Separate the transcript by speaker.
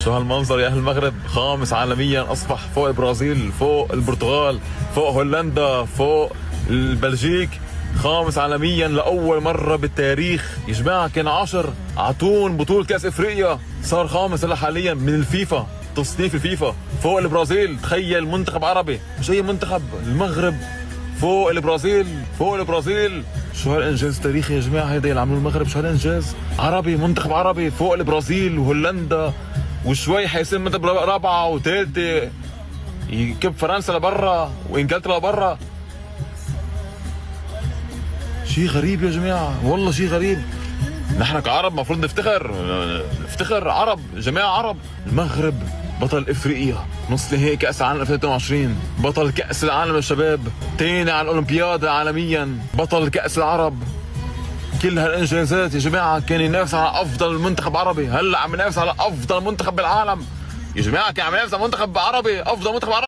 Speaker 1: شو هالمنظر يا اهل المغرب، خامس عالميا اصبح فوق البرازيل، فوق البرتغال، فوق هولندا، فوق البلجيك. خامس عالميا لاول مره بالتاريخ يا جماعه. كان 10 اعطون بطوله كاس افريقيا، صار خامس هلا حاليا من الفيفا، تصنيف الفيفا فوق البرازيل. تخيل منتخب عربي، مش اي منتخب، المغرب فوق البرازيل، فوق البرازيل. شو هالانجاز تاريخي يا جماعه هيدا اللي عملوه المغرب. شو هالانجاز، عربي، منتخب عربي فوق البرازيل وهولندا، وشوي حيصير منتخب رابعه وثالثه يكب فرنسا لبرا وانجلترا لبرا. شيء غريب يا جماعه، والله شيء غريب. نحن كعرب المفروض نفتخر عرب، جماعه عرب. المغرب بطل افريقيا، نص نهائي كاس العالم 2022، بطل كاس العالم للشباب، ثاني على الاولمبياد عالميا، بطل كاس العرب. كل هالانجازات يا جماعه. كان ينافس على افضل منتخب عربي، هلا عم ينافس على افضل منتخب بالعالم يا جماعه. كان عم ينافس على منتخب عربي، افضل منتخب عربي.